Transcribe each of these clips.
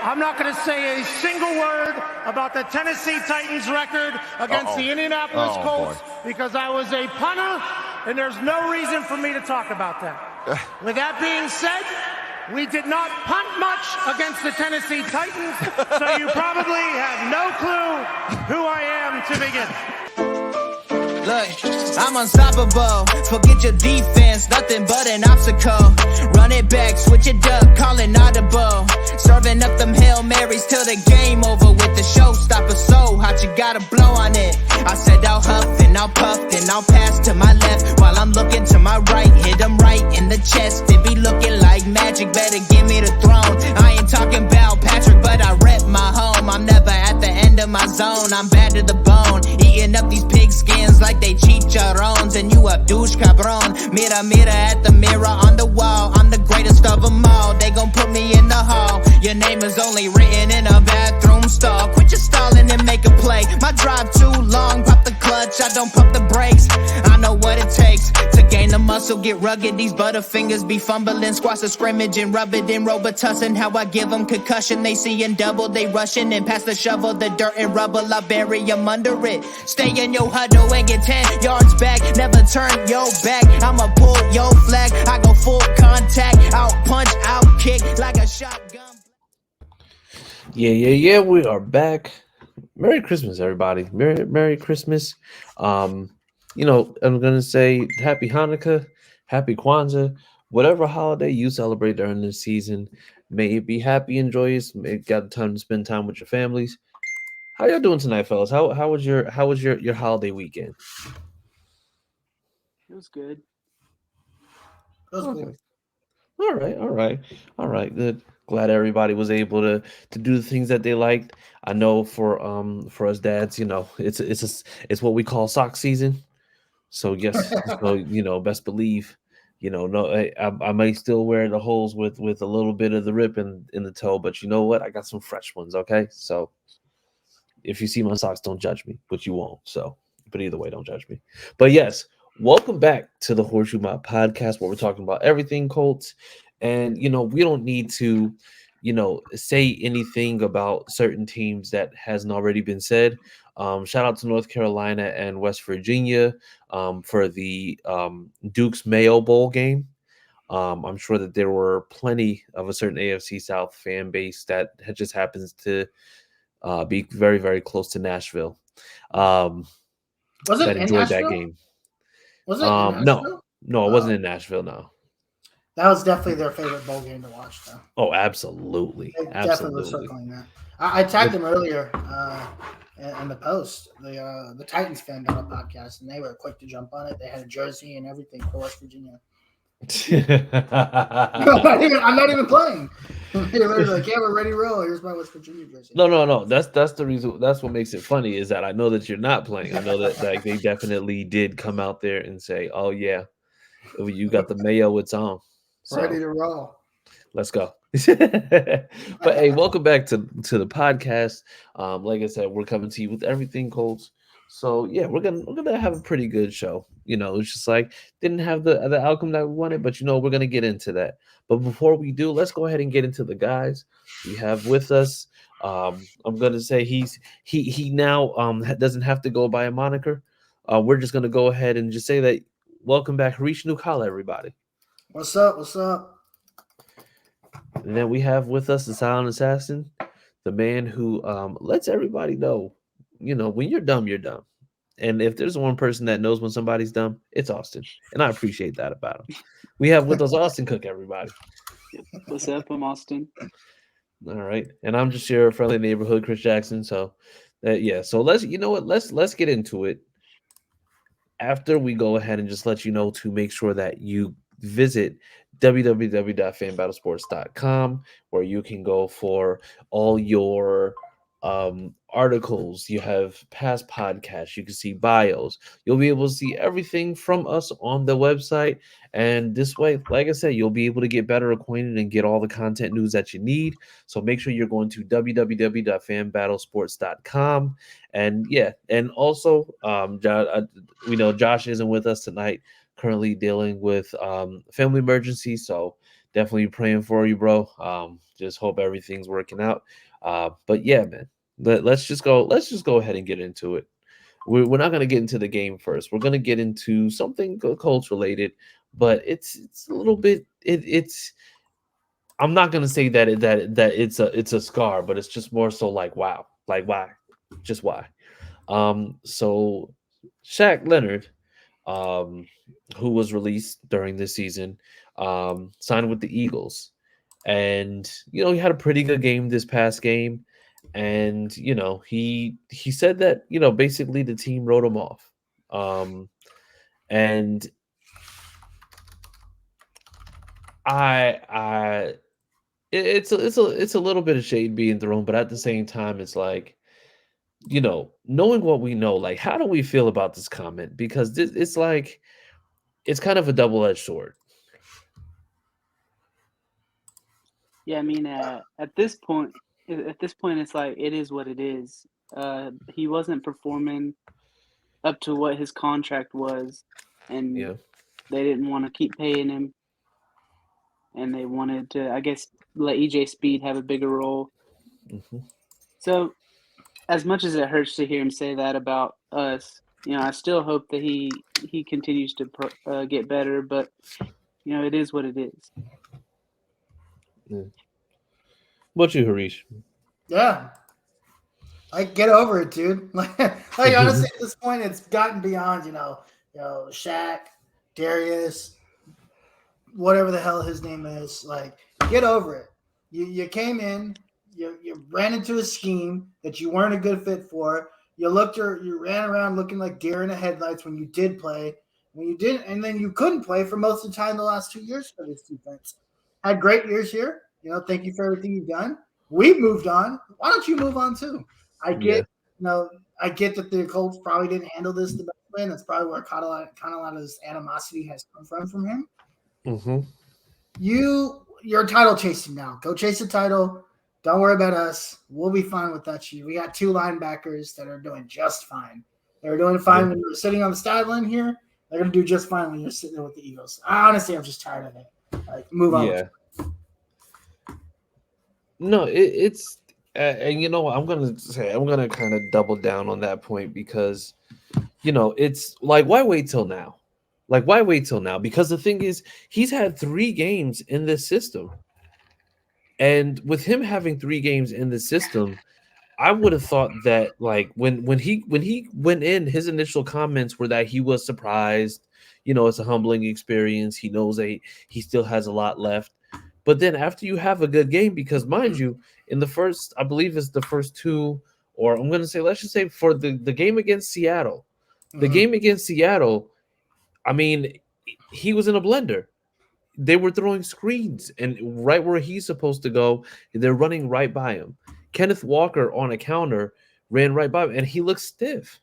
I'm not going to say a single word about the Tennessee Titans record against the Indianapolis Colts because I was a punter, and there's no reason for me to talk about that. With that being said, we did not punt much against the Tennessee Titans, so you probably have no clue who I am to begin. Look, I'm unstoppable. Forget your defense, nothing but an obstacle. Run it back, switch it up, call it audible. Serving up them Hail Marys till the game over with the showstopper. So hot, you gotta blow on it. I said I'll huff and I'll puff and I'll pass to my left while I'm looking to my right. Hit them right in the chest. It be looking like magic. Better give me the throne. I ain't talking about Patrick, but I rep my home. I'm never at the end of my zone. I'm bad to the bone. Eating up these pig skins like they chicharrones, and you a douche cabron. Mira, mira at the mirror on the wall. I'm the greatest of them all. They gon' put me in the hall. Your name is only written in a bathroom stall. Quit your stalling and make a play. My drive too long. Pop the clutch, I don't pump the brakes. I know what it takes to gain the muscle, get rugged. These butterfingers be fumbling. Squash the scrimmage and rub it in Robitussin. How I give them concussion. They seeing double, they rushing and pass the shovel, the dirt and rubble. I bury them under it. Stay in your huddle and get 10 yards back. Never turn your back. I'ma pull your flag. I go full contact. Out punch, out kick like a shotgun. Yeah. We are back. Merry Christmas, everybody. Merry Christmas. I'm gonna say Happy Hanukkah, Happy Kwanzaa, whatever holiday you celebrate during this season. May it be happy and joyous. May you got the time to spend time with your families. How y'all doing tonight, fellas? How was your holiday weekend? It was good. It was good. All right. Good. Glad everybody was able to do the things that they liked. I know for us dads, it's what we call sock season. So yes, so best believe, I may still wear the holes with a little bit of the rip in the toe, but you know what? I got some fresh ones. Okay, so if you see my socks, don't judge me, but you won't. So, but either way, don't judge me. But yes, welcome back to the HorseShoe Mob Podcast, where we're talking about everything Colts. And, we don't need to, say anything about certain teams that hasn't already been said. Shout out to North Carolina and West Virginia for the Duke's Mayo Bowl game. I'm sure that there were plenty of a certain AFC South fan base that just happens to be very, very close to Nashville. Was it that in enjoyed Nashville? that game. Was it in Nashville? No, it wasn't in Nashville, no. That was definitely their favorite bowl game to watch, though. Oh, absolutely. They definitely were circling that. I tagged them earlier in the post. The Titans fan got a podcast, and they were quick to jump on it. They had a jersey and everything for West Virginia. I'm not even playing. They're like, yeah, we're ready to roll. Here's my West Virginia jersey. No. That's the reason. That's what makes it funny is that I know that you're not playing. I know that they definitely did come out there and say, "Oh yeah, you got the Mayo. It's on." So, ready to roll. Let's go. But hey, welcome back to the podcast. Like I said, we're coming to you with everything Colts. So yeah, we're gonna have a pretty good show. It's just like didn't have the outcome that we wanted, but we're gonna get into that. But before we do, let's go ahead and get into the guys we have with us. I'm gonna say he now doesn't have to go by a moniker. We're just gonna go ahead and just say that welcome back, Harish Nukala, everybody. What's up? And then we have with us the silent assassin, the man who lets everybody know, when you're dumb, you're dumb. And if there's one person that knows when somebody's dumb, it's Austin. And I appreciate that about him. We have with us Austin Cook, everybody. What's up? I'm Austin. All right. And I'm just your friendly neighborhood, Chris Jackson. So, So let's get into it. After we go ahead and just let you know to make sure that you visit www.fanbattlesports.com, where you can go for all your articles. You have past podcasts, you can see bios, you'll be able to see everything from us on the website, and this way, like I said, you'll be able to get better acquainted and get all the content news that you need. So make sure you're going to www.fanbattlesports.com. And also we know Josh isn't with us tonight, currently dealing with family emergency, so definitely praying for you, bro. Just hope everything's working out. But yeah, man, let's just go. Let's just go ahead and get into it. We're not going to get into the game first. We're going to get into something Colts related, but it's a little bit. It's. I'm not going to say that it's a scar, but it's just more so like why, just why. So Shaq Leonard, um, who was released during this season, signed with the Eagles, and he had a pretty good game this past game, and he said that basically the team wrote him off, and I it's a little bit of shade being thrown, but at the same time, it's like knowing what we know, like how do we feel about this comment? Because it's like it's kind of a double-edged sword. Yeah, I mean, at this point, it's like it is what it is. He wasn't performing up to what his contract was, and Yeah. they didn't want to keep paying him, and they wanted to, I guess, let EJ Speed have a bigger role. Hmm. So, as much as it hurts to hear him say that about us, I still hope that he continues to get better. But it is what it is. Yeah. What you, Harish? Yeah. Like, get over it, dude. Like honestly, at this point, it's gotten beyond, Shaq, Darius, whatever the hell his name is. Like, get over it. You came in, you ran into a scheme that you weren't a good fit for. You ran around looking like deer in the headlights when you did play. When you didn't, and then you couldn't play for most of the time the last 2 years for this defense. Had great years here. Thank you for everything you've done. We've moved on. Why don't you move on too? I get, I get that the Colts probably didn't handle this the best way, and that's probably where kind of a lot of this animosity has come from him. Mm-hmm. You're title chasing now. Go chase the title. Don't worry about us. We'll be fine without you. We got 2 linebackers that are doing just fine. They're doing fine when you're sitting on the sideline here. They're going to do just fine when you're sitting there with the Eagles. Honestly, I'm just tired of it. Like, move on. Yeah. No, it's and I'm gonna kind of double down on that point because it's like why wait till now? Like why wait till now? Because the thing is, he's had 3 games in this system, and with him having 3 games in the system, I would have thought that like when he went in, his initial comments were that he was surprised. It's a humbling experience. He knows that he still has a lot left. But then after you have a good game, because mind you, in the first, I believe it's the first 2, or I'm going to say, let's just say for the game against Seattle, I mean, he was in a blender. They were throwing screens, and right where he's supposed to go, they're running right by him. Kenneth Walker on a counter ran right by him, and he looked stiff.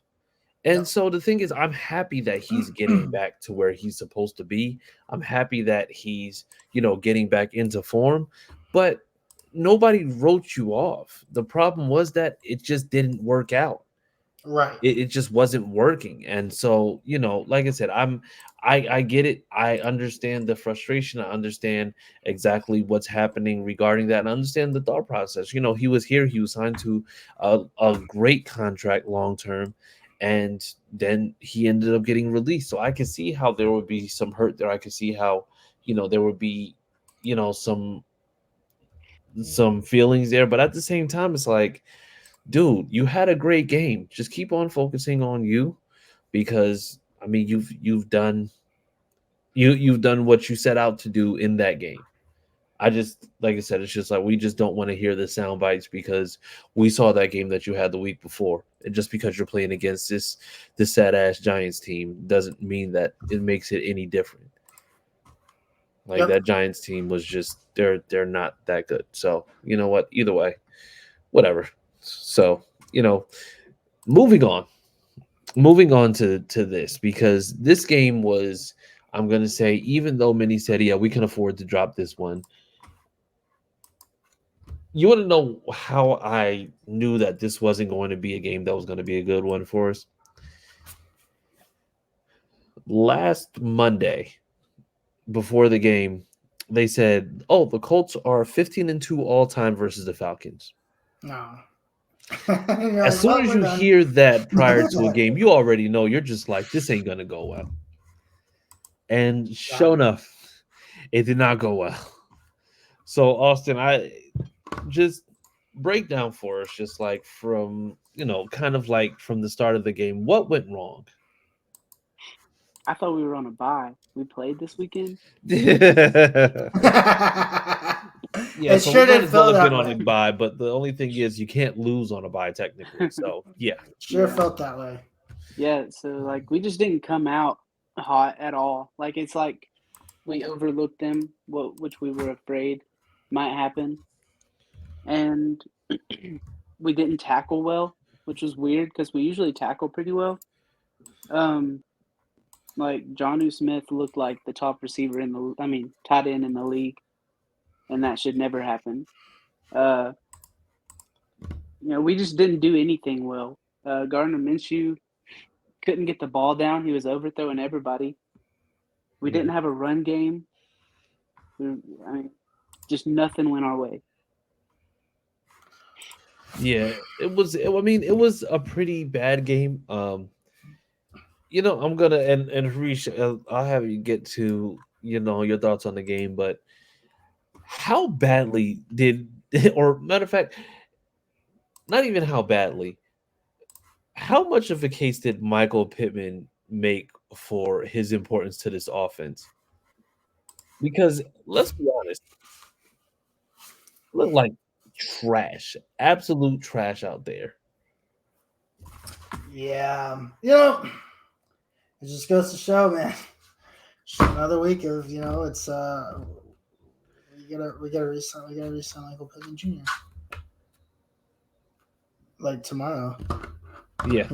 And so the thing is, I'm happy that he's getting back to where he's supposed to be. I'm happy that he's, getting back into form. But nobody wrote you off. The problem was that it just didn't work out. Right. It just wasn't working. And so, like I said, I get it. I understand the frustration. I understand exactly what's happening regarding that. And I understand the thought process. He was here. He was signed to a great contract long term. And then he ended up getting released. So I can see how there would be some hurt there. I can see how, there would be, some feelings there. But at the same time, it's like, dude, you had a great game. Just keep on focusing on you, because I mean, you've done what you set out to do in that game. Like I said, it's just like we just don't want to hear the sound bites because we saw that game that you had the week before. And just because you're playing against this sad ass Giants team doesn't mean that it makes it any different. Like that Giants team was just they're not that good. So you know what? Either way, whatever. So moving on to this, because this game was, I'm gonna say, even though many said, yeah, we can afford to drop this one. You want to know how I knew that this wasn't going to be a game that was going to be a good one for us? Last Monday, before the game, they said, "Oh, the Colts are 15-2 all time versus the Falcons." No. As soon as you hear that prior to a game, you already know. You're just like, this ain't gonna go well. And sure enough, it did not go well. So Austin, I just break down for us, just like from kind of like from the start of the game, what went wrong? I thought we were on a bye. We played this weekend. Yeah, it so sure we might did as well feel have that been on way. a bye, but the only thing is you can't lose on a bye technically. So yeah, Sure felt that way. Yeah, so like we just didn't come out hot at all. Like it's like we overlooked them, which we were afraid might happen, and we didn't tackle well, which was weird because we usually tackle pretty well. Like Jonnu Smith looked like the top receiver tight end in the league, and that should never happen. We just didn't do anything well. Gardner Minshew couldn't get the ball down. He was overthrowing everybody. We didn't have a run game. Just nothing went our way. Yeah, it was. It was a pretty bad game. I'm gonna and Harish, I'll have you get to your thoughts on the game, but how badly did, or matter of fact, not even how badly, how much of a case did Michael Pittman make for his importance to this offense? Because let's be honest, look like trash, absolute trash out there. Yeah, it just goes to show, man. Just another week of it's we gotta resign Michael Pittman Jr. like tomorrow. Yeah.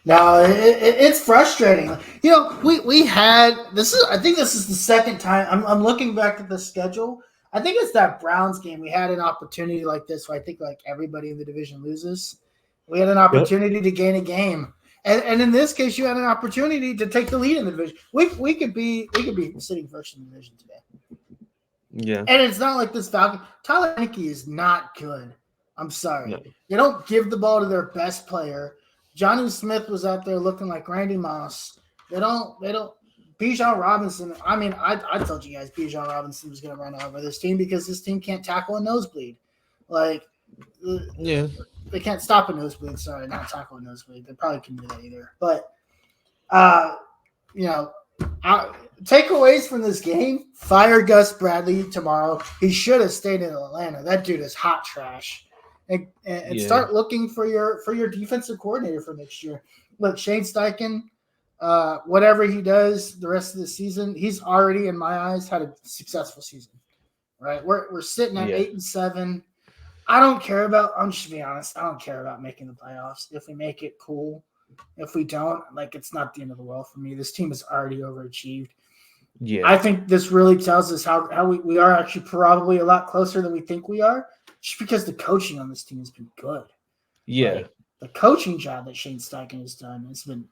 No, it's frustrating. We had this is. I think this is the second time. I'm looking back at the schedule. I think it's that Browns game. We had an opportunity like this where I think like everybody in the division loses. We had an opportunity to gain a game, and in this case, you had an opportunity to take the lead in the division. We could be sitting first in the division today. Yeah, and it's not like this Falcon. Tyler Heinicke is not good. I'm sorry. No. They don't give the ball to their best player. Jonnu Smith was out there looking like Randy Moss. They don't. Bijan Robinson. I told you guys Bijan Robinson was going to run over this team because this team can't tackle a nosebleed. Like, yeah, they can't stop a nosebleed. Sorry, not tackle a nosebleed. They probably couldn't do that either. But, takeaways from this game: fire Gus Bradley tomorrow. He should have stayed in Atlanta. That dude is hot trash. And start looking for your defensive coordinator for next year. Look, Shane Steichen, whatever he does the rest of the season, he's already, in my eyes, had a successful season. Right? We're sitting at 8-7. I'm just being honest, I don't care about making the playoffs. If we make it, cool. If we don't, it's not the end of the world for me. This team is already overachieved. Yeah. I think this really tells us how we are actually probably a lot closer than we think we are. Just because the coaching on this team has been good. Yeah. The coaching job that Shane Steichen has done has been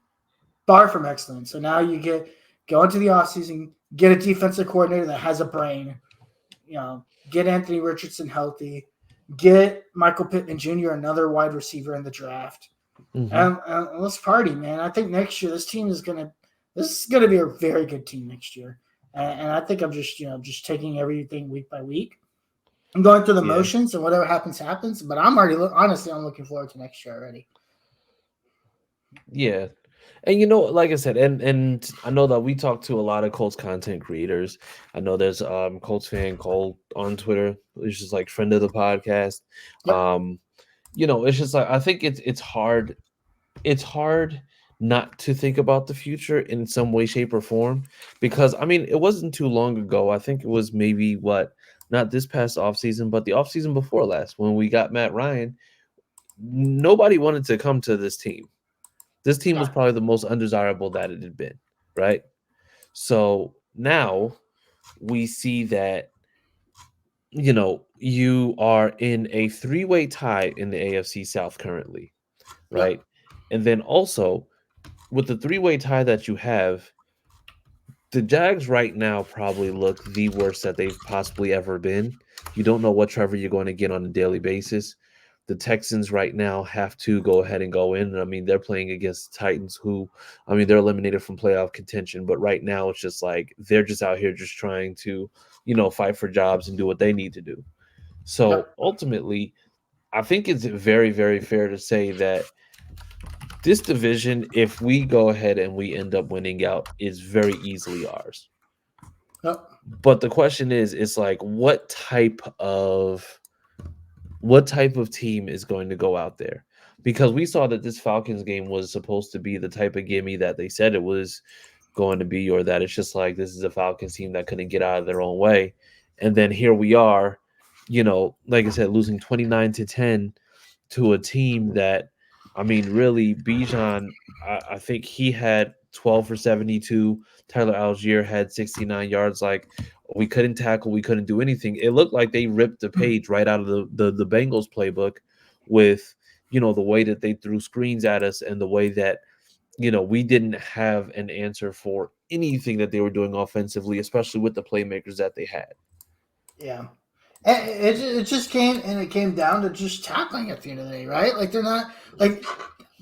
far from excellent. So now you go into the offseason, get a defensive coordinator that has a brain, get Anthony Richardson healthy, get Michael Pittman Jr., another wide receiver in the draft. Mm-hmm. And let's party, man. I think next year this is going to be a very good team next year. And I think I'm just taking everything week by week. I'm going through the motions, and whatever happens, happens. But I'm already I'm looking forward to next year already. Yeah, and like I said, and I know that we talk to a lot of Colts content creators. I know there's Colts fan Cole on Twitter, which is like friend of the podcast. Yep. It's just like I think it's hard. It's hard not to think about the future in some way, shape, or form because it wasn't too long ago. I think it was maybe not this past offseason, but the offseason before last, when we got Matt Ryan, nobody wanted to come to this team. This team was probably the most undesirable that it had been, right? So now we see that, you are in a 3-way tie in the AFC South currently, right? And then also, with the 3-way tie that you have, the Jags right now probably look the worst that they've possibly ever been. You don't know what Trevor you're going to get on a daily basis. The Texans right now have to go ahead and go in. I mean, they're playing against the Titans who, I mean, they're eliminated from playoff contention, but right now it's just like they're just out here just trying to, fight for jobs and do what they need to do. So ultimately, I think it's very, very fair to say that this division, if we go ahead and we end up winning out, is very easily ours. Yep. But the question is, it's like what type of team is going to go out there? Because we saw that this Falcons game was supposed to be the type of gimme that they said it was going to be, or that it's just like this is a Falcons team that couldn't get out of their own way. And then here we are, like I said, losing 29-10 to a team that, I mean, really, Bijan, I think he had 12 for 72. Tyler Algier had 69 yards. Like, we couldn't tackle. We couldn't do anything. It looked like they ripped the page right out of the Bengals playbook with, the way that they threw screens at us and the way that, we didn't have an answer for anything that they were doing offensively, especially with the playmakers that they had. Yeah. It just came down to just tackling at the end of the day, right? Like they're not like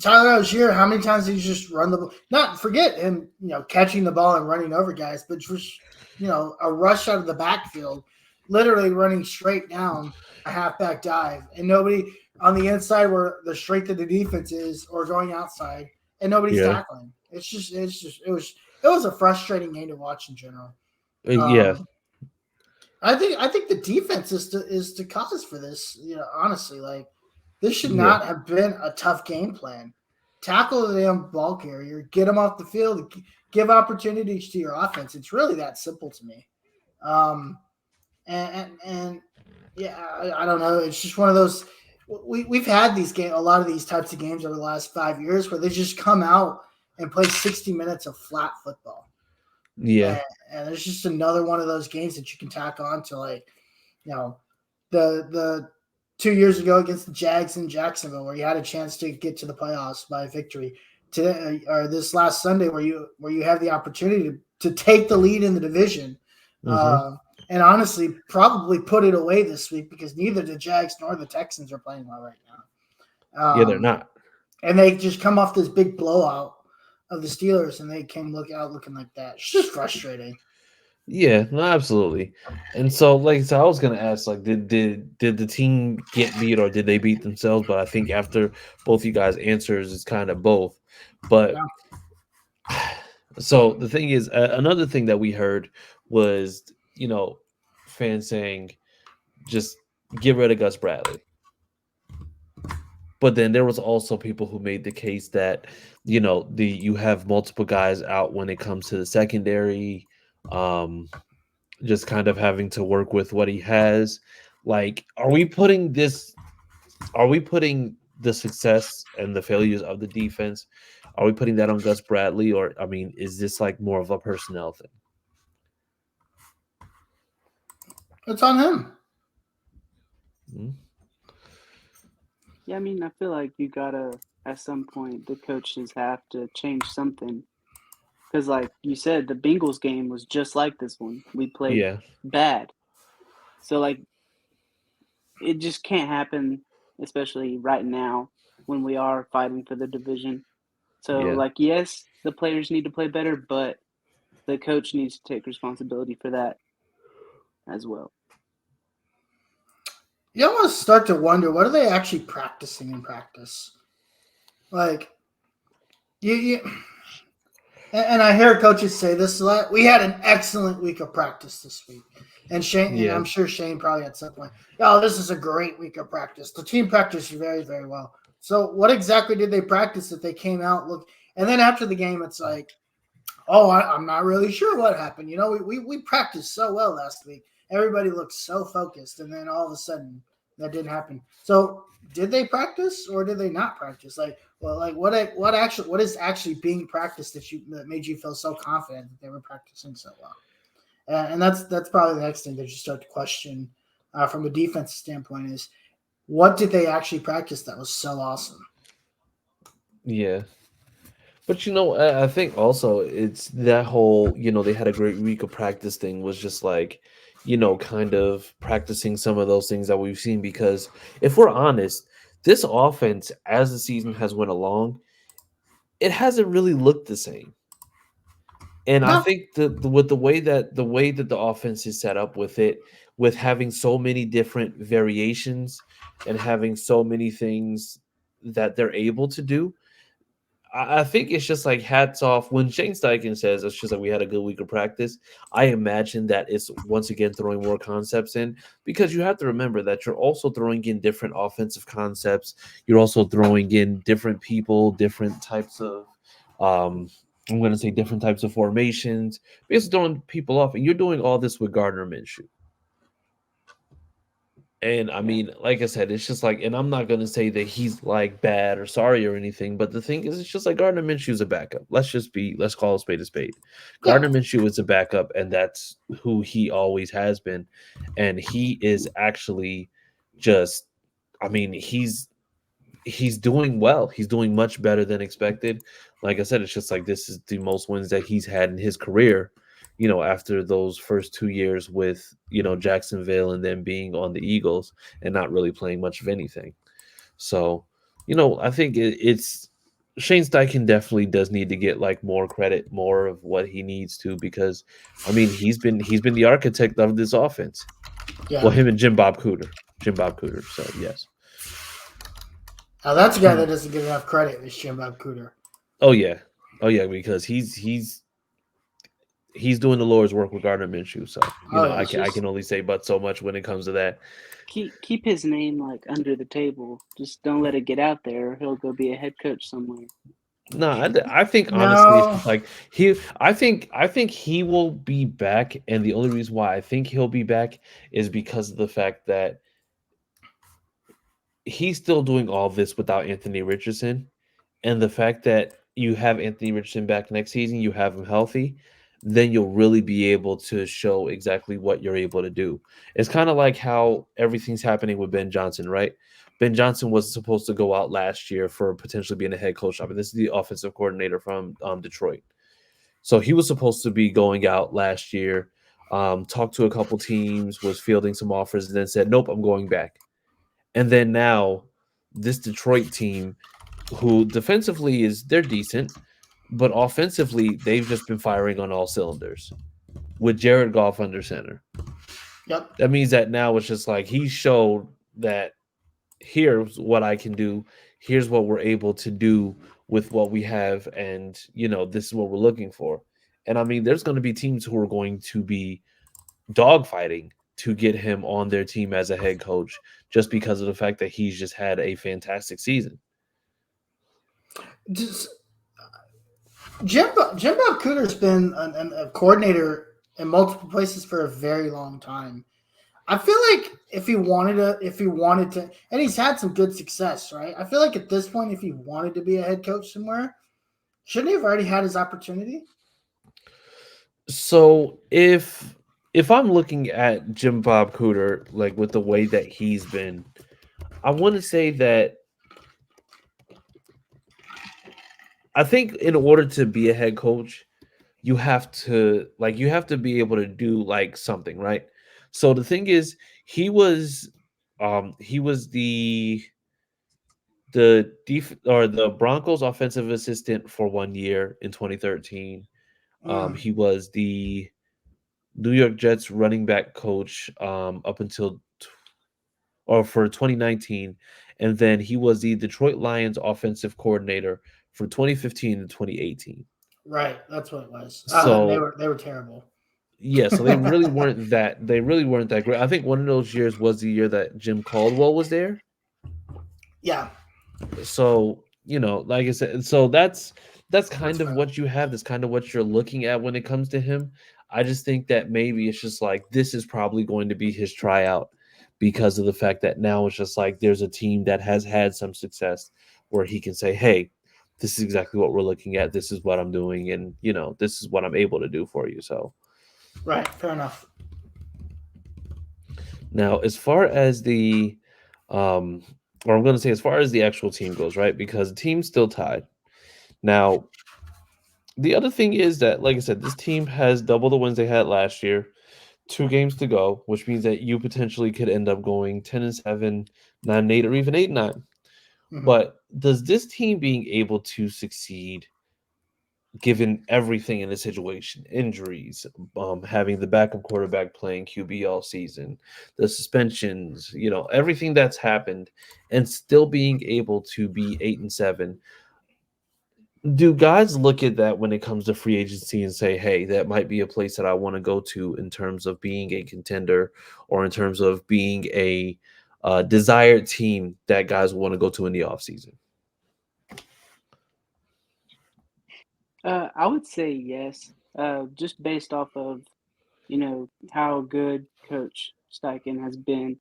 Tyler Algier. How many times did he just run the ball? Not forget him, catching the ball and running over guys, but just a rush out of the backfield, literally running straight down a halfback dive, and nobody on the inside where the strength of the defense is, or going outside, and nobody's tackling. It was a frustrating game to watch in general. I think the defense is the cause for this. Honestly, like this should not have been a tough game plan. Tackle the damn ball carrier, get them off the field, give opportunities to your offense. It's really that simple to me. I don't know. It's just one of those. We've had a lot of these types of games over the last 5 years where they just come out and play 60 minutes of flat football. Yeah. And it's just another one of those games that you can tack on to, like, the 2 years ago against the Jags in Jacksonville, where you had a chance to get to the playoffs by victory. Today, or this last Sunday, where you have the opportunity to take the lead in the division, and honestly, probably put it away this week because neither the Jags nor the Texans are playing well right now. They're not, and they just come off this big blowout of the Steelers, and they came looking like that. It's just frustrating. Yeah, no, absolutely. And so, I was gonna ask, like, did the team get beat or did they beat themselves? But I think after both you guys' answers, it's kind of both. But so the thing is, another thing that we heard was, fans saying, just get rid of Gus Bradley. But then there was also people who made the case that, you have multiple guys out when it comes to the secondary, just kind of having to work with what he has. Like, are we putting the success and the failures of the defense, are we putting that on Gus Bradley? Or, I mean, is this like more of a personnel thing? It's on him. Mm-hmm. Yeah, I mean, I feel like you gotta, at some point, the coaches have to change something. Because, like you said, the Bengals game was just like this one. We played bad. So, like, it just can't happen, especially right now when we are fighting for the division. So, yes, the players need to play better, but the coach needs to take responsibility for that as well. You almost start to wonder, what are they actually practicing in practice? Like, and I hear coaches say this a lot. We had an excellent week of practice this week. And Shane, and I'm sure Shane probably at some point, this is a great week of practice. The team practiced very, very well. So what exactly did they practice that they came out, look? And then after the game, it's like, I'm not really sure what happened. We practiced so well last week. Everybody looked so focused, and then all of a sudden that didn't happen. So did they practice or did they not practice? What is actually being practiced that made you feel so confident that they were practicing so well? And that's probably the next thing that you start to question from a defensive standpoint is, what did they actually practice that was so awesome? Yeah. But I think also it's that whole, they had a great week of practice thing was just like, kind of practicing some of those things that we've seen. Because if we're honest, this offense, as the season has went along, it hasn't really looked the same. And I No, think with the way that the offense is set up with it, with having so many different variations and having so many things that they're able to do, I think it's just like hats off when Shane Steichen says it's just like we had a good week of practice. I imagine that it's once again throwing more concepts in, because you have to remember that you're also throwing in different offensive concepts. You're also throwing in different people, different types of I'm going to say different types of formations, basically throwing people off, and you're doing all this with Gardner Minshew. And I Yeah. mean, like I said, it's just like, and I'm not going to say that he's like bad or sorry or anything, but the thing is, it's just like Gardner Minshew is a backup. Let's call a spade a spade. yeah. Gardner Minshew is a backup, and that's who he always has been. And he is actually just, I mean, he's doing well. He's doing much better than expected. Like I said, it's just like this is the most wins that he's had in his career, after those first 2 years with, Jacksonville and then being on the Eagles and not really playing much of anything. So, I think it's Shane Steichen definitely does need to get like more credit, more of what he needs to, because I mean he's been the architect of this offense. Well, Yeah. him and Jim Bob Cooter. So yes. Now that's a guy that doesn't get enough credit. Is Jim Bob Cooter. Oh yeah. Because he's doing the Lord's work with Gardner Minshew. So I can only say but so much when it comes to that. Keep his name like under the table. Just don't let it get out there, or he'll go be a head coach somewhere. No, I think No. honestly, it's just like I think he will be back, and the only reason why I think he'll be back is because of the fact that he's still doing all this without Anthony Richardson, and the fact that you have Anthony Richardson back next season, you have him healthy, then you'll really be able to show exactly what you're able to do. It's kind of like how everything's happening with Ben Johnson, right? Ben Johnson was supposed to go out last year for potentially being a head coach. I mean, this is the offensive coordinator from Detroit. So he was supposed to be going out last year, talked to a couple teams, was fielding some offers, and then said, nope, I'm going back. And then now this Detroit team, who defensively they're decent, but offensively they've just been firing on all cylinders with Jared Goff under center. Yep. That means that now it's just like he showed that here's what I can do, here's what we're able to do with what we have, and this is what we're looking for. And I mean, there's going to be teams who are going to be dogfighting to get him on their team as a head coach just because of the fact that he's just had a fantastic season. Just, Jim Bob Cooter's been a coordinator in multiple places for a very long time. I feel like if he wanted to, and he's had some good success, right? I feel like at this point, if he wanted to be a head coach somewhere, shouldn't he have already had his opportunity? So if I'm looking at Jim Bob Cooter, like with the way that he's been, I want to say that I think in order to be a head coach, you have to be able to do like something, right? So the thing is, he was the the Broncos offensive assistant for 1 year in 2013. He was the New York Jets running back coach up until for 2019, and then he was the Detroit Lions offensive coordinator from 2015 to 2018. Right, that's what it was. So they were terrible. Yeah, so they really weren't that great. I think one of those years was the year that Jim Caldwell was there. Yeah. So, like I said, so that's kind of what you have. That's kind of what you're looking at when it comes to him. I just think that maybe it's just like this is probably going to be his tryout because of the fact that now it's just like there's a team that has had some success where he can say, hey, this is exactly what we're looking at. This is what I'm doing. And, this is what I'm able to do for you. So. Right, fair enough. Now, as far as the, or I'm going to say as far as the actual team goes, right? Because the team's still tied. Now, The other thing is that, like I said, this team has double the wins they had last year. 2 games to go, which means that you potentially could end up going 10-7, 9-8, or even 8-9. Mhm. But does this team being able to succeed, given everything in the situation, injuries, having the backup quarterback playing QB all season, the suspensions, everything that's happened, and still being able to be 8-7, do guys look at that when it comes to free agency and say, hey, that might be a place that I want to go to in terms of being a contender or in terms of being a desired team that guys want to go to in the offseason? I would say yes, just based off of how good Coach Steichen has been.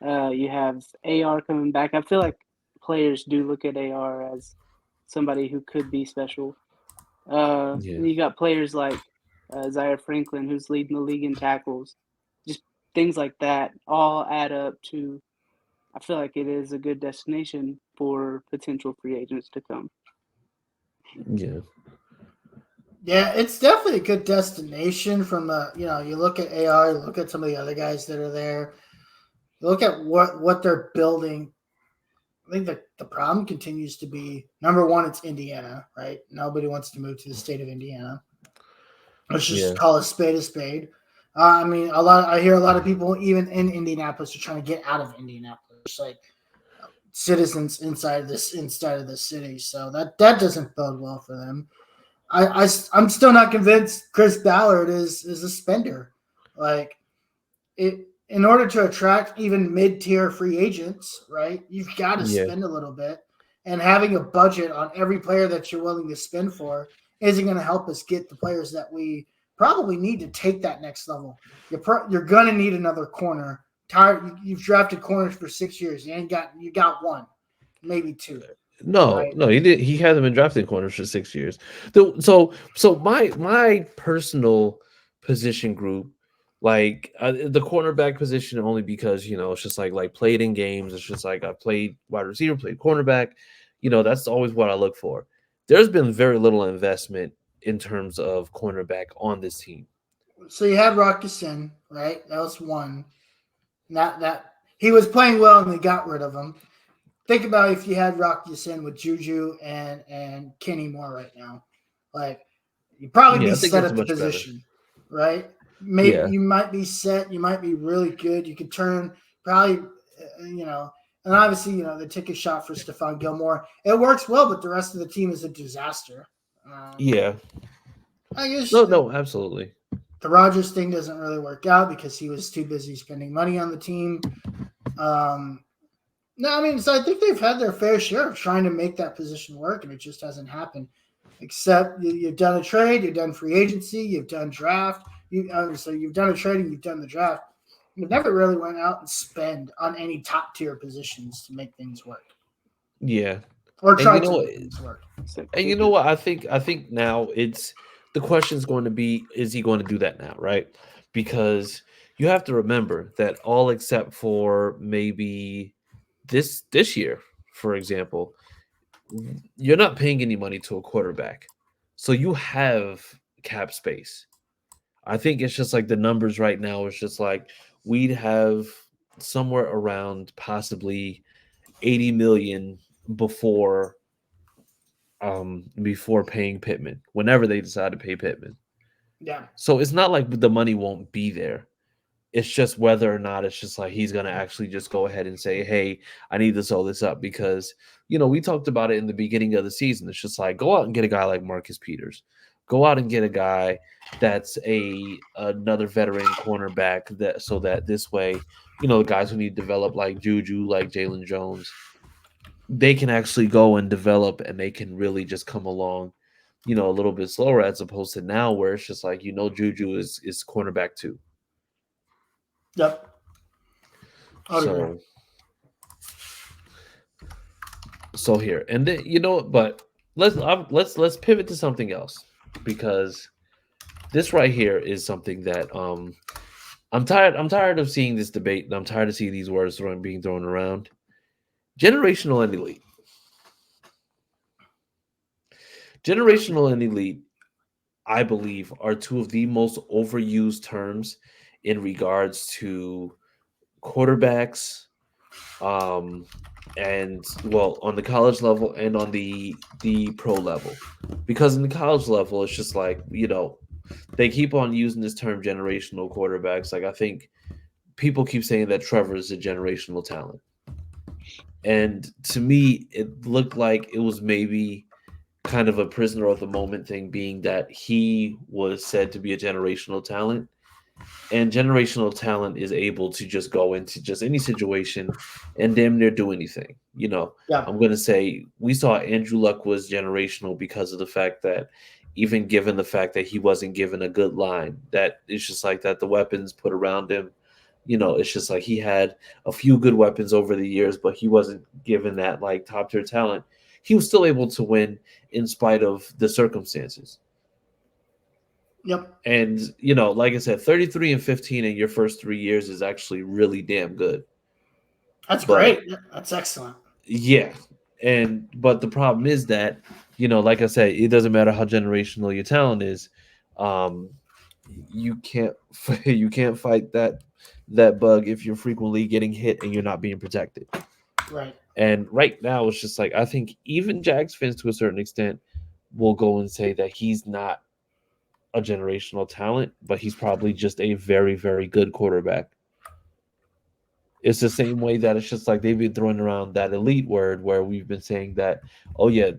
You have AR coming back. I feel like players do look at AR as somebody who could be special. Yeah. And you got players like Zaire Franklin, who's leading the league in tackles. Just things like that all add up to. I feel like it is a good destination for potential free agents to come. Yeah. Yeah, it's definitely a good destination from you look at AR, you look at some of the other guys that are there, you look at what they're building. I think the problem continues to be, number one, it's Indiana, right? Nobody wants to move to the state of Indiana. Let's just call a spade a spade. I hear a lot of people even in Indianapolis are trying to get out of Indianapolis, like citizens inside of the city. So that doesn't bode well for them. I'm still not convinced Chris Ballard is a spender. Like it, in order to attract even mid-tier free agents, right? You've got to spend a little bit, and having a budget on every player that you're willing to spend for isn't going to help us get the players that we probably need to take that next level. You're going to need another corner. You've drafted corners for 6 years. You got one, maybe two. No, right? no, he did. He hasn't been drafting corners for 6 years. So my personal position group, like the cornerback position, only because it's just like played in games. It's just like I played wide receiver, played cornerback. That's always what I look for. There's been very little investment in terms of cornerback on this team. So you had Rock Ya-Sin, right? That was one. That he was playing well and they got rid of him. Think about if you had Rock Ya-Sin with Juju and Kenny Moore right now. Like, you'd probably be set at the position, right? Maybe you might be set. You might be really good. You could turn probably, and obviously, they take a shot for Stephon Gilmore. It works well, but the rest of the team is a disaster. I guess No, absolutely. The Rodgers thing doesn't really work out because he was too busy spending money on the team. So I think they've had their fair share of trying to make that position work, and it just hasn't happened. Except you've done a trade, you've done free agency, you've done draft. So you've done a trade and you've done the draft. You've never really went out and spend on any top tier positions to make things work. Yeah. Or try to make things work. And you know what? I think now the question is going to be, is he going to do that now, right? Because you have to remember that all except for maybe this year, for example, you're not paying any money to a quarterback. So you have cap space. I think it's just like the numbers right now is just like we'd have somewhere around possibly 80 million before paying Pittman, whenever they decide to pay Pittman. Yeah. So it's not like the money won't be there. It's just whether or not it's just like he's going to actually just go ahead and say, hey, I need to sew this up because, we talked about it in the beginning of the season. It's just like, go out and get a guy like Marcus Peters. Go out and get a guy that's another veteran cornerback so that this way, the guys who need to develop like Juju, like Jalen Jones, they can actually go and develop and they can really just come along, a little bit slower as opposed to now where it's just like, Juju is cornerback too. Yep. So here, and then but let's pivot to something else because this right here is something that I'm tired of seeing this debate, and I'm tired of seeing these words being thrown around. Generational and elite. Generational and elite I believe, are two of the most overused terms in regards to quarterbacks, and well, on the college level and on the pro level. Because in the college level, it's just like, they keep on using this term generational quarterbacks. Like, I think people keep saying that Trevor is a generational talent. And to me, it looked like it was maybe kind of a prisoner of the moment thing, being that he was said to be a generational talent. And generational talent is able to just go into just any situation and damn near do anything. Yeah. I'm going to say we saw Andrew Luck was generational because of the fact that, even given the fact that he wasn't given a good line, that it's just like that the weapons put around him, it's just like he had a few good weapons over the years, but he wasn't given that like top tier talent. He was still able to win in spite of the circumstances. Yep. And, like I said, 33-15 in your first 3 years is actually really damn good. That's great. That's excellent. Yeah. But the problem is that, like I said, it doesn't matter how generational your talent is. You can't fight that bug if you're frequently getting hit and you're not being protected. Right. And right now, it's just like, I think even Jags fans to a certain extent will go and say that he's not a generational talent, but he's probably just a very, very good quarterback. It's the same way that it's just like they've been throwing around that elite word, where we've been saying that, oh yeah,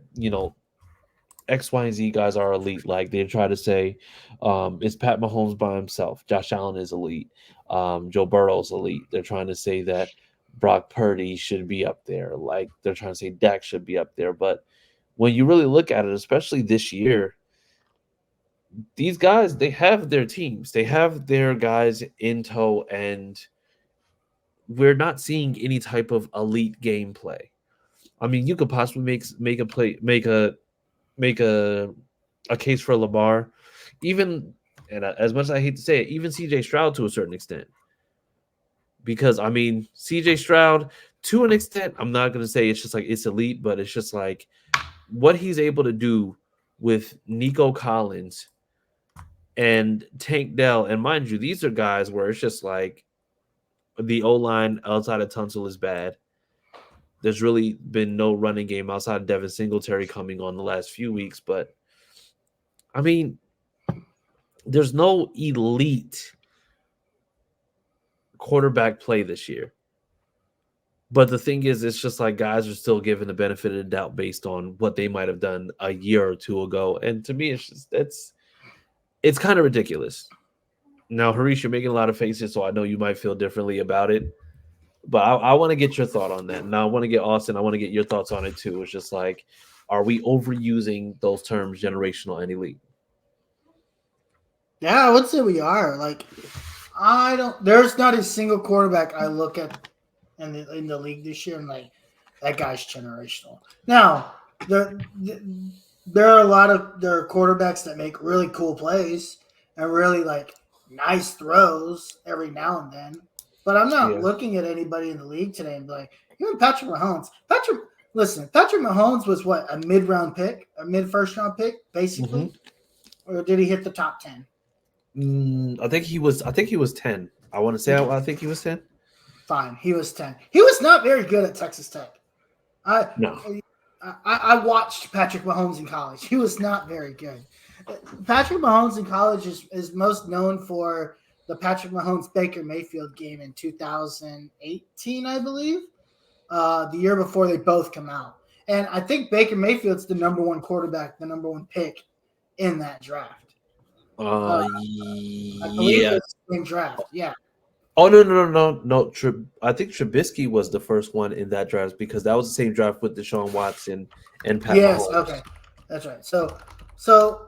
X, Y, and Z guys are elite. Like they try to say, it's Pat Mahomes by himself. Josh Allen is elite. Joe Burrow's elite. They're trying to say that Brock Purdy should be up there. Like they're trying to say Dak should be up there. But when you really look at it, especially this year, these guys, they have their teams. They have their guys in tow, and we're not seeing any type of elite gameplay. I mean, you could possibly make a case for Lamar, even, and as much as I hate to say it, even CJ Stroud to a certain extent. Because I mean, CJ Stroud to an extent, I'm not going to say it's just like it's elite, but it's just like what he's able to do with Nico Collins and Tank Dell. And mind you, these are guys where it's just like the O-line outside of Tunsil is bad. There's really been no running game outside of Devin Singletary coming on the last few weeks. But, I mean, there's no elite quarterback play this year. But the thing is, it's just like guys are still given the benefit of the doubt based on what they might have done a year or two ago. And to me, it's kind of ridiculous. Now, Harish, you're making a lot of faces, so I know you might feel differently about it. But I want to get your thought on that. Now, I want to get Austin. I want to get your thoughts on it, too. It's just like, are we overusing those terms, generational and elite? Yeah, I would say we are. Like, there's not a single quarterback I look at in the league this year and like, that guy's generational. Now, there are a lot of quarterbacks that make really cool plays and really like nice throws every now and then. But I'm not looking at anybody in the league today and be like, even Patrick Mahomes. Patrick Mahomes was what, a mid-round pick, a mid-first round pick, basically? Mm-hmm. Or did he hit the top 10? I think he was 10. I want to say I think he was 10. Fine, he was 10. He was not very good at Texas Tech. I watched Patrick Mahomes in college. He was not very good. Patrick Mahomes in college is most known for the Patrick Mahomes-Baker Mayfield game in 2018, I believe, the year before they both come out. And I think Baker Mayfield's the number one quarterback, the number one pick in that draft. I believe it's the same draft, yeah. Oh, no. I think Trubisky was the first one in that draft because that was the same draft with Deshaun Watson and Pat Mahomes. Okay. That's right. So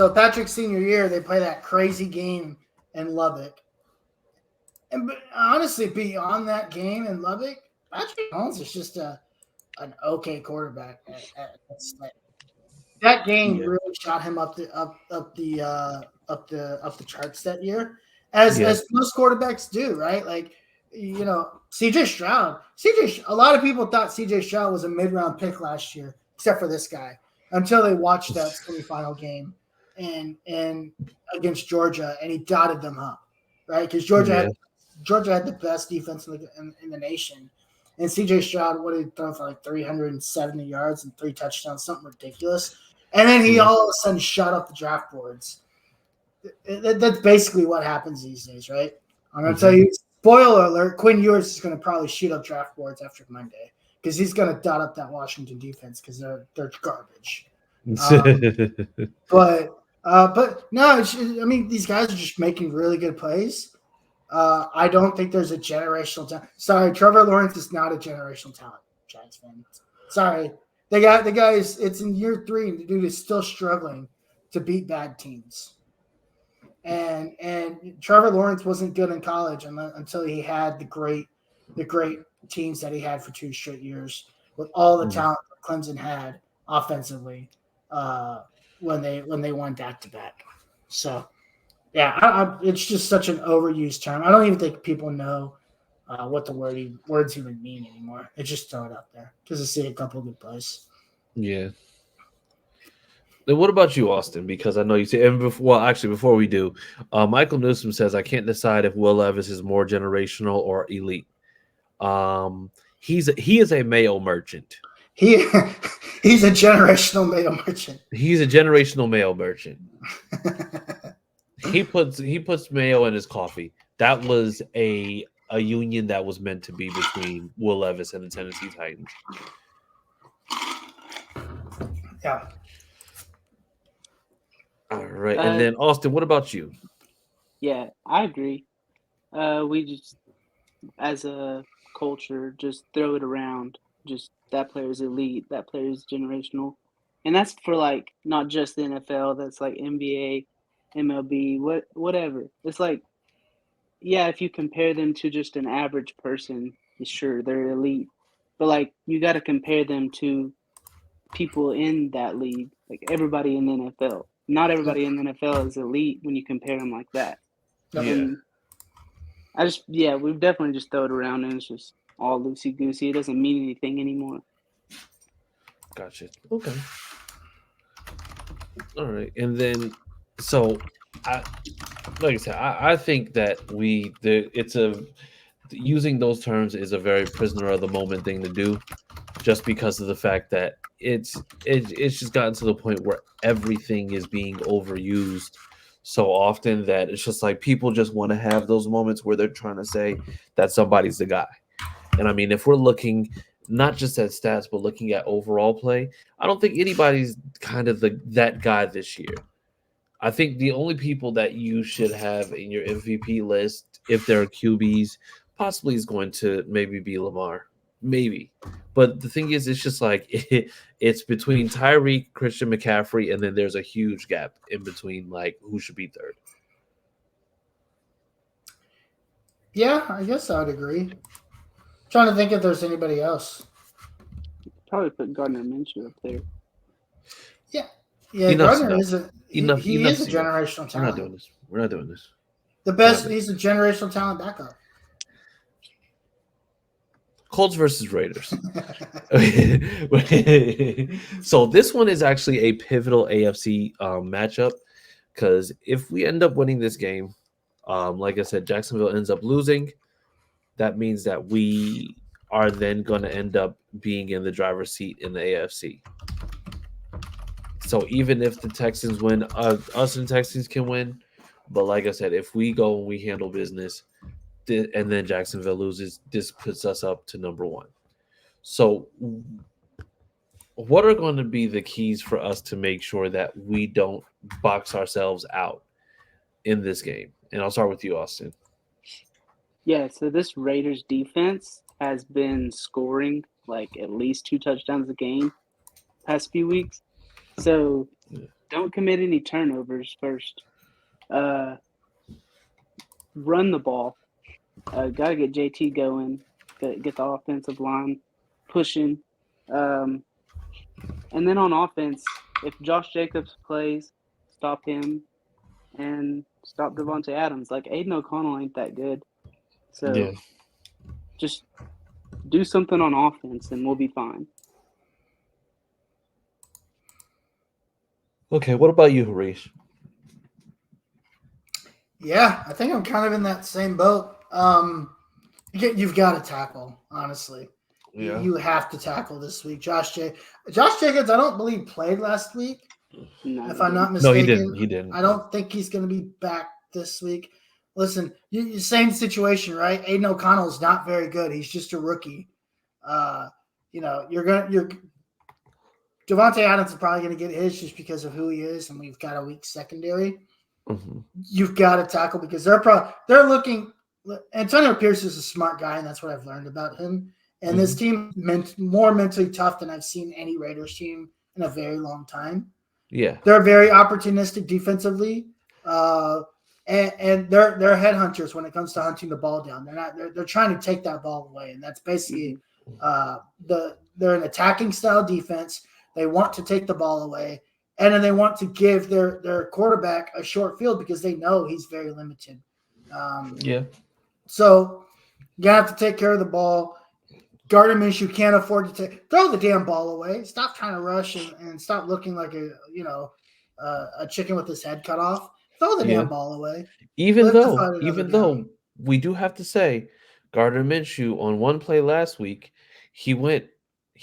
Patrick's senior year, they play that crazy game in Lubbock. But honestly, beyond that game in Lubbock, Patrick Mahomes is just an okay quarterback. That game really shot him up the charts that year, as most quarterbacks do, right? Like, CJ Stroud. A lot of people thought CJ Stroud was a mid-round pick last year, except for this guy, until they watched that semifinal game in against Georgia, and he dotted them up, right? Because Georgia had the best defense in the nation, and C.J. Stroud would have thrown for like 370 yards and 3 touchdowns, something ridiculous. And then he all of a sudden shot up the draft boards. That's basically what happens these days, right? I'm going to tell you, spoiler alert, Quinn Ewers is going to probably shoot up draft boards after Monday because he's going to dot up that Washington defense because they're garbage. But no, I mean, these guys are just making really good plays. I don't think there's a generational talent. Sorry, Trevor Lawrence is not a generational talent, Giants fan. Sorry. The guy is, it's in year 3, and the dude is still struggling to beat bad teams. And Trevor Lawrence wasn't good in college until he had the great teams that he had for 2 straight years with all the talent that Clemson had offensively when they won back-to-back. So, yeah, it's just such an overused term. I don't even think people know what the words even mean anymore. They just throw it out there because I see a couple of good plays. Yeah. Then what about you, Austin? Because I know you say, and before we do, Michael Newsom says, I can't decide if Will Levis is more generational or elite. He is a Mayo merchant. He's a generational Mayo merchant. He's a generational Mayo merchant. He puts mayo in his coffee. That was a union that was meant to be between Will Levis and the Tennessee Titans. Yeah. All right. And then, Austin, what about you? Yeah, I agree. We just, as a culture, just throw it around. Just that player's elite, that player's generational. And that's for, like, not just the NFL. That's, like, NBA, MLB, whatever. It's like, yeah, if you compare them to just an average person, sure, they're elite. But, like, you got to compare them to people in that league, like everybody in the NFL. Not everybody in the NFL is elite when you compare them like that. Yeah. And we've definitely just thrown it around, and it's just all loosey-goosey. It doesn't mean anything anymore. Gotcha. Okay. All right. And then, so, like I said, I think that using those terms is a very prisoner of the moment thing to do, just because of the fact that it's just gotten to the point where everything is being overused so often that it's just like people just want to have those moments where they're trying to say that somebody's the guy. And I mean, if we're looking not just at stats, but looking at overall play, I don't think anybody's kind of that guy this year. I think the only people that you should have in your MVP list, if there are QBs, possibly is going to maybe be Lamar. Maybe. But the thing is, it's just like it's between Tyreek, Christian McCaffrey, and then there's a huge gap in between, like, who should be third. Yeah, I guess I would agree. Trying to think if there's anybody else. Probably put Gardner Minshew up there. Yeah, Gardner is a generational talent. We're not doing this. The best. He's a generational talent backup. Colts versus Raiders. So this one is actually a pivotal AFC matchup, because if we end up winning this game, like I said, Jacksonville ends up losing. That means that we are then going to end up being in the driver's seat in the AFC. So even if the Texans win, us and Texans can win. But like I said, if we go and we handle business, and then Jacksonville loses, this puts us up to number 1. So what are going to be the keys for us to make sure that we don't box ourselves out in this game? And I'll start with you, Austin. Yeah, so this Raiders defense has been scoring like at least 2 touchdowns a game past few weeks. So don't commit any turnovers first. Run the ball. Got to get JT going, get the offensive line pushing. And then on offense, if Josh Jacobs plays, stop him and stop Devontae Adams. Like, Aiden O'Connell ain't that good. So just do something on offense and we'll be fine. Okay, what about you, Harish? Yeah, I think I'm kind of in that same boat. You've got to tackle, honestly. Yeah. You have to tackle this week. Josh Jacobs, I don't believe played last week. No, If I'm not No, he mistaken. didn't. He didn't. I don't think he's going to be back this week. Listen, same situation, right? Aiden O'Connell's not very good. He's just a rookie. Devontae Adams is probably going to get his just because of who he is, and we've got a weak secondary. Mm-hmm. You've got to tackle because they're looking. Antonio Pierce is a smart guy, and that's what I've learned about him. And this team more mentally tough than I've seen any Raiders team in a very long time. Yeah, they're very opportunistic defensively, and they're headhunters when it comes to hunting the ball down. They're trying to take that ball away, and that's basically they're an attacking style defense. They want to take the ball away, and then they want to give their quarterback a short field because they know he's very limited. So you have to take care of the ball. Gardner Minshew can't afford to throw the damn ball away. Stop trying to rush and stop looking like a chicken with his head cut off. Throw the damn ball away. Even though we do have to say, Gardner Minshew on one play last week, he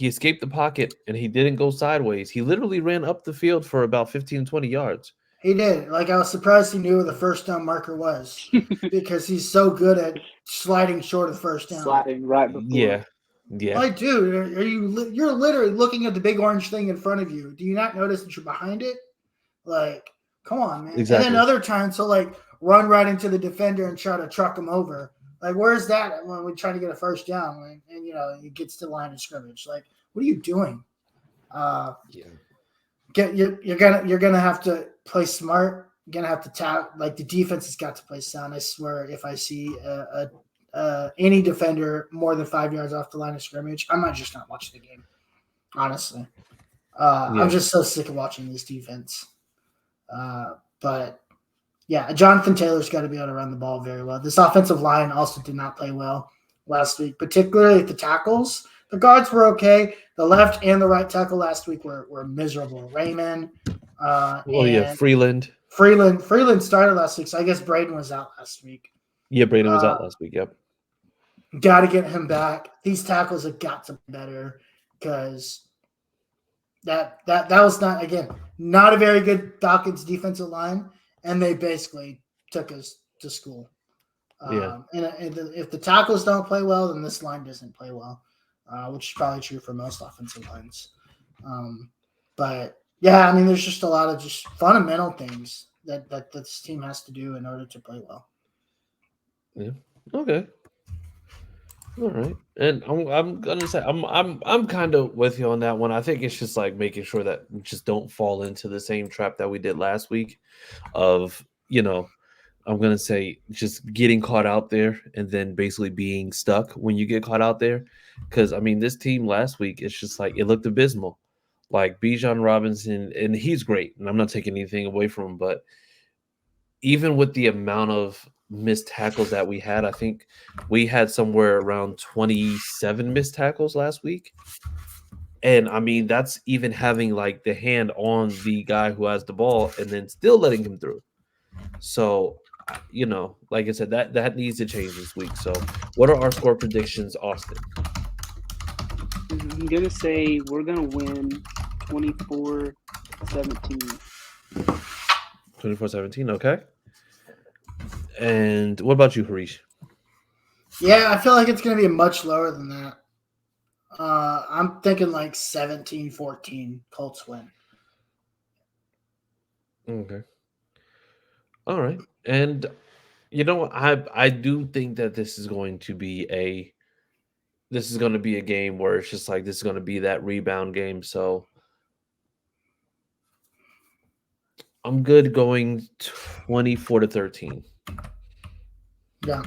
escaped the pocket and he didn't go sideways. He literally ran up the field for about 15, 20 yards. He did. Like, I was surprised he knew where the first down marker was because he's so good at sliding short of first down. Sliding right before. Yeah. Like, dude, you're literally looking at the big orange thing in front of you. Do you not notice that you're behind it? Like, come on, man. Exactly. And then other times he'll like run right into the defender and try to truck him over. Like, where's that when we try to get a first down and he gets to the line of scrimmage? Like, what are you doing? You're gonna have to play smart. You're gonna have to tap. Like, the defense has got to play sound. I swear, if I see any defender more than 5 yards off the line of scrimmage, I might just not watch the game. Honestly, I'm just so sick of watching this defense. But yeah, Jonathan Taylor's got to be able to run the ball very well. This offensive line also did not play well last week, particularly at the tackles. The guards were okay. The left and the right tackle last week were miserable. Raymond. Freeland. Freeland started last week, so I guess Braden was out last week. Yeah, Braden was out last week. Yep. Got to get him back. These tackles have got to be better because that was not a very good Falcons defensive line, and they basically took us to school. And if the tackles don't play well, then this line doesn't play well, which is probably true for most offensive lines. But yeah, I mean, there's just a lot of just fundamental things that this team has to do in order to play well. Yeah. Okay. All right. And I'm gonna say I'm kind of with you on that one. I think it's just like making sure that we just don't fall into the same trap that we did last week of, I'm gonna say just getting caught out there and then basically being stuck when you get caught out there. Because I mean, this team last week, it's just like it looked abysmal. Like Bijan Robinson, and he's great, and I'm not taking anything away from him, but even with the amount of missed tackles that we had, I think we had somewhere around 27 missed tackles last week. And I mean, that's even having like the hand on the guy who has the ball and then still letting him through. So, like I said, that needs to change this week. So what are our score predictions, Austin? I'm going to say we're going to win 24-17. 24-17, okay. And what about you, Harish? Yeah, I feel like it's going to be much lower than that. I'm thinking like 17-14 Colts win. Okay. All right. And I do think that this is going to be a game where it's just like this is going to be that rebound game. So I'm good going 24-13. Yeah.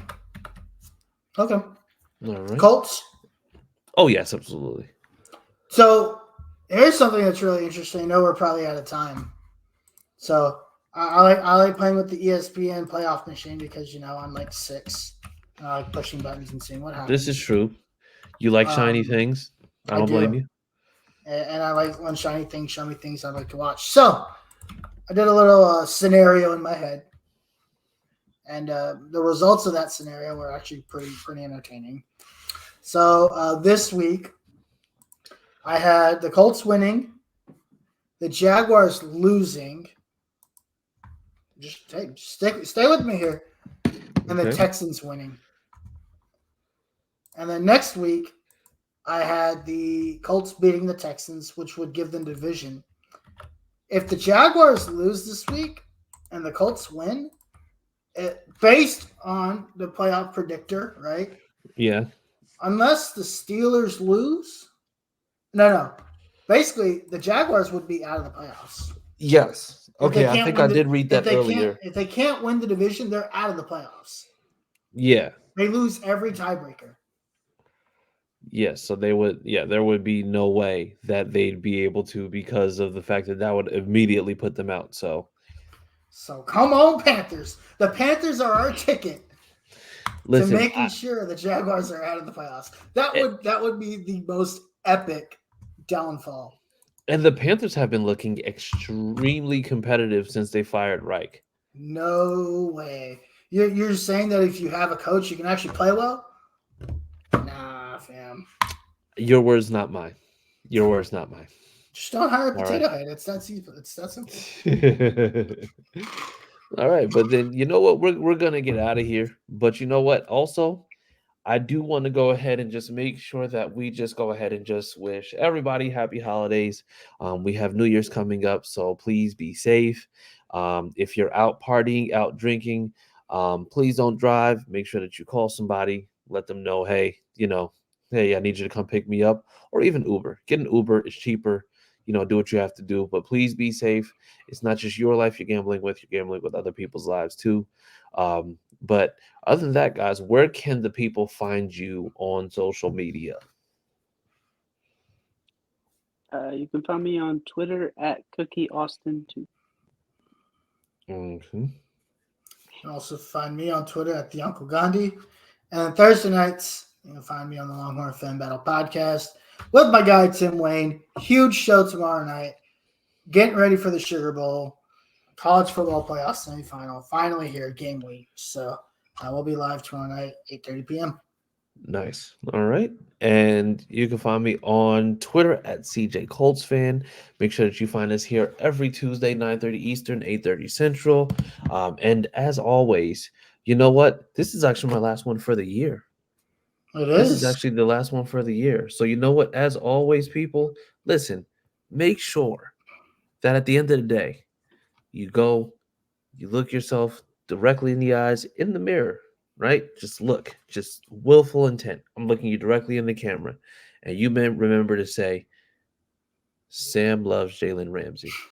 Okay. All right. Colts? Oh, yes, absolutely. So here's something that's really interesting. I know we're probably out of time. So I like playing with the ESPN playoff machine because, I'm like 6. I like pushing buttons and seeing what happens. This is true. You like shiny things. I don't blame you. And I like when shiny things show me things I like to watch. So I did a little scenario in my head. And the results of that scenario were actually pretty entertaining. So this week, I had the Colts winning, the Jaguars losing. Just stay with me here, and the Texans winning. And then next week, I had the Colts beating the Texans, which would give them division. If the Jaguars lose this week and the Colts win, based on the playoff predictor, right? Yeah. Unless the Steelers lose, no. Basically, the Jaguars would be out of the playoffs. Yes. Okay, I think I did read that earlier. If they can't win the division, they're out of the playoffs. Yeah. They lose every tiebreaker. Yes, so they would. Yeah, there would be no way that they'd be able to because of the fact that would immediately put them out. So come on, Panthers. The Panthers are our ticket. Listen, to making sure the Jaguars are out of the playoffs. That would be the most epic downfall. And the Panthers have been looking extremely competitive since they fired Reich. No way. You're saying that if you have a coach, you can actually play well? Nah, fam. Your words, not mine. Your words, not mine. Just don't hire a potato head. It's that simple. It's that simple. All right, but then you know what? We're gonna get out of here. But you know what? Also, I do want to go ahead and just make sure that we just go ahead and just wish everybody happy holidays. We have New Year's coming up, so please be safe. If you're out partying, out drinking, please don't drive. Make sure that you call somebody, let them know, hey, I need you to come pick me up, or even Uber. Get an Uber, it's cheaper. Do what you have to do, but please be safe. It's not just your life you're gambling with other people's lives too. But other than that, guys, where can the people find you on social media? You can find me on Twitter at CookieAustin2. Mm-hmm. You can also find me on Twitter at the Uncle Gandhi. And Thursday nights, you can find me on the Longhorn Fan Battle podcast with my guy Tim Wayne. Huge show tomorrow night. Getting ready for the Sugar Bowl. College football playoff semifinal. Finally here, game week. So we'll be live tomorrow night, 8:30 p.m. Nice. All right. And you can find me on Twitter at CJ Colts Fan. Make sure that you find us here every Tuesday, 9:30 Eastern, 8:30 Central. And as always, you know what? This is actually my last one for the year. This is actually the last one for the year. So you know what? As always, people, listen, make sure that at the end of the day, you look yourself directly in the eyes in the mirror, right? Just look, just willful intent. I'm looking you directly in the camera. And you remember to say, Sam loves Jalen Ramsey.